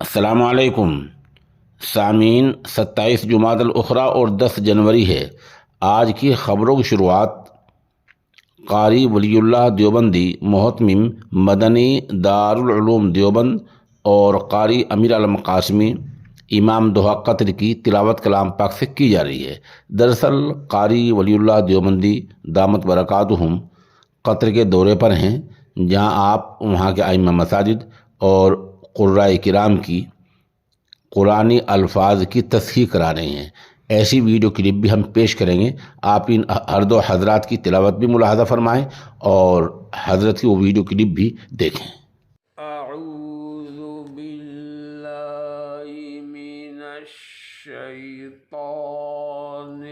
السلام علیکم سامعین، 27 الاخری اور 10 جنوری ہے۔ آج کی خبروں کی شروعات قاری ولی اللہ دیوبندی محتمم مدنی دارالعلوم دیوبند اور قاری امیر عالم قاسمی امام دوحہ قطر کی تلاوت کلام پاک سے کی جا رہی ہے۔ دراصل قاری ولی اللہ دیوبندی دامت برکاتہم قطر کے دورے پر ہیں، جہاں آپ وہاں کے ائمہ مساجد اور قرائے کرام کی قرآنی الفاظ کی تصحیح کرا رہے ہیں۔ ایسی ویڈیو کلپ بھی ہم پیش کریں گے، آپ ان ہر دو حضرات کی تلاوت بھی ملاحظہ فرمائیں اور حضرت کی وہ ویڈیو کلپ بھی دیکھیں۔ اعوذ باللہ من الشیطان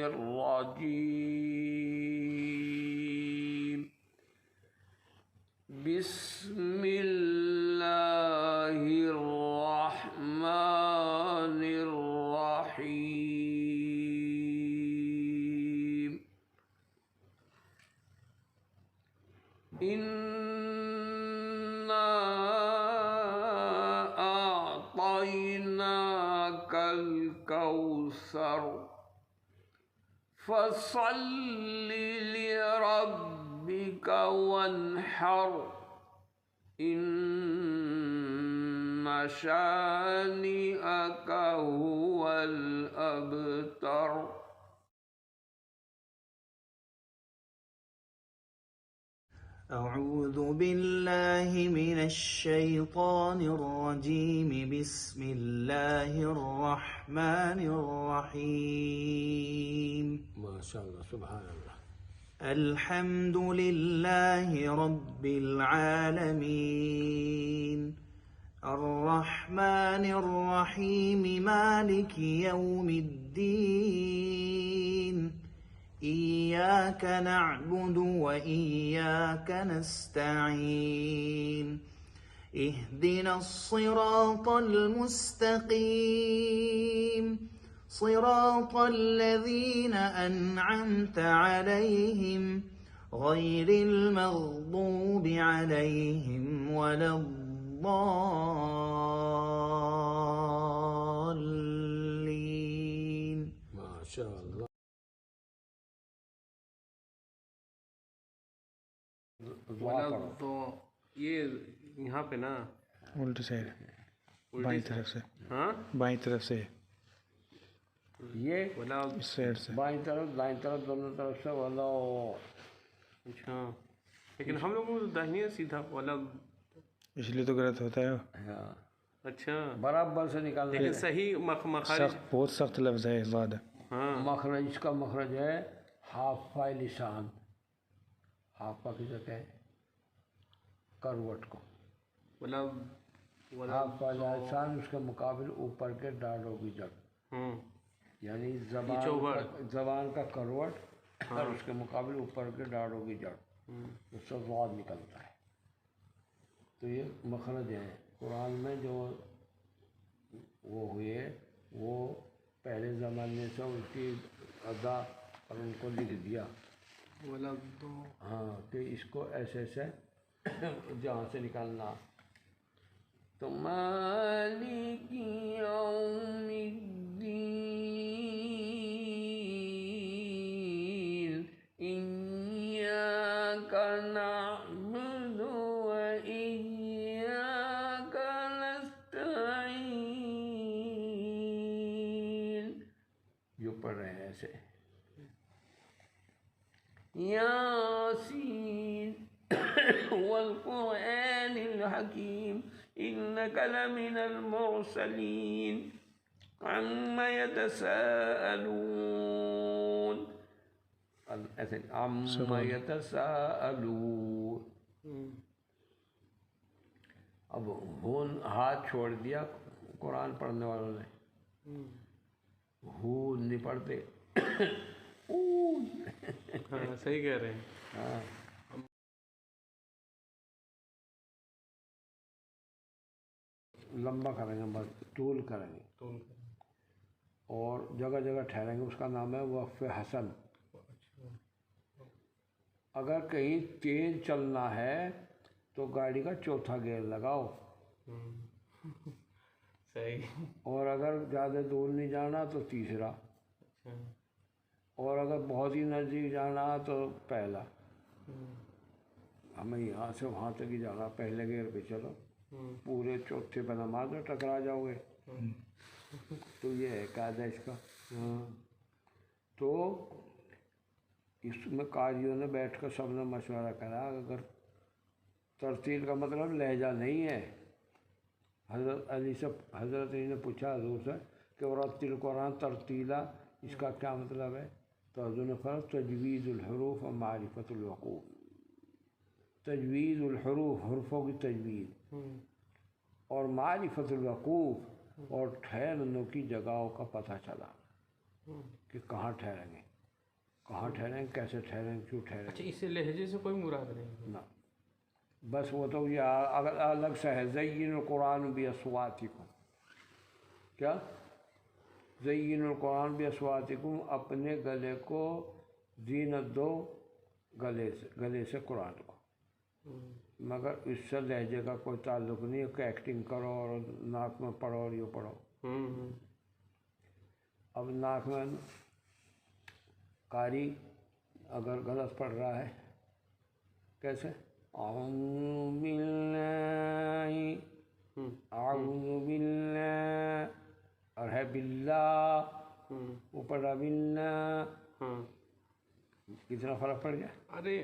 الرجیم، بسم اللہ الرحمن الرحیم، انا اعطیناک الکوثر فصل لربک وانحر ان شانئک هو الابتر۔ أعوذ بالله من الشيطان الرجيم، بسم الله الرحمن الرحيم، ما شاء اللہ، سبحان اللہ۔ الحمد لله رب العالمين، الرحمن الرحيم، مالك يوم الدين، إياك نعبد وإياك نستعين، اهدنا الصراط المستقيم، صراط الذين أنعمت عليهم غير المغضوب عليهم ولا الضالين۔ ما شاء اللہ۔ یہ یہاں پہ نا الٹی سائڈ، بائیں طرف سے، ہاں بائیں طرف سے، یہ اس سائڈ سے۔ بائیں طرف دائیں طرف دونوں طرف سے والا۔ اچھا، لیکن ہم لوگوں کو داہنی ہے سیدھا والا۔ اس لیے تو غلط ہوتا ہے، اچھا، برابر سے نکالنا، لیکن صحیح مخارج۔ سخت، بہت سخت لفظ ہے وعدہ۔ ہاں، مخرج، اس کا مخرج ہے ہاف فائل لسان، ہاف کا کی جگہ ہے کروٹ کو، ہاف فائل لسان، اس کے مقابل اوپر کے ڈاڑوں کی جڑ، یعنی زبان کا کروٹ اور اس کے مقابل اوپر کے ڈاڑوں کی جڑ، اس سے ضاد نکلتا ہے۔ تو یہ مخرج ہے قرآن میں جو وہ ہوئے، وہ پہلے زمانے سے اس کی ادا اور ان کو لکھ دیا، ہاں، کہ اس کو ایسے ایسے جہاں سے نکالنا۔ تو مالک یوم الدین، ایاک نعبد و ایاک نستعین، جو پڑھ رہے ہیں ایسے، یاسین والقرآن الحکیم انک لمن المرسلین عما یتساءلون، ایسے عما یتساءلون۔ اب ہون ہاتھ چھوڑ دیا قرآن پڑھنے والوں نے، ہو نہیں پڑھتے، صحیح کہہ رہے ہیں، ہاں۔ لمبا کریں گے، بس طول کریں گے، اور جگہ جگہ ٹھہریں گے، اس کا نام ہے وقف حسن۔ اگر کہیں تیز چلنا ہے تو گاڑی کا چوتھا گیئر لگاؤ، صحیح. اور اگر زیادہ دور نہیں جانا تو تیسرا، اچھا. اور اگر بہت ہی نزدیک جانا تو پہلا. ہمیں یہاں سے وہاں تک ہی جانا، پہلے گیئر پہ چلو، پورے چوتھے پہ نماز میں ٹکرا جاؤ گے. تو یہ ہے قاعدہ اس کا. تو اس میں قاریوں نے بیٹھ کر سب نے مشورہ کرا، اگر ترتیل کا مطلب لہجہ نہیں ہے. حضرت علی نے پوچھا حضور سے کہ ورتل قرآن ترتیلا، اس کا کیا مطلب ہے؟ تو حضور نے فرمایا تجوید الحروف و معرفت الوقوف. تجوید الحروف، حرفوں کی تجوید، اور معرفت الوقوف، اور ٹھہرنے کی جگہوں کا پتہ چلا کہ کہاں ٹھہریں گے، کہاں ٹھہریں، کیسے ٹھہریں، کیوں ٹھہریں. اچھا، اس سے لہجے سے کوئی مراد نہیں؟ نہ، بس وہ تو یہ الگ سے ہے. زین القرآن باصواتکم، کیا؟ زین القرآن باصواتکم، اپنے گلے کو زینت دو گلے سے قرآن کو. مگر اس سے لہجے کا کوئی تعلق نہیں ہے کہ ایکٹنگ کرو اور ناک میں پڑھو اور یہ پڑھو. اب ناک میں قاری اگر غلط پڑھ رہا ہے کیسے؟ اعوذ باللہ، اور ہے باللہ، وہ پڑھ رہا باللہ. کتنا فرق پڑ گیا؟ ارے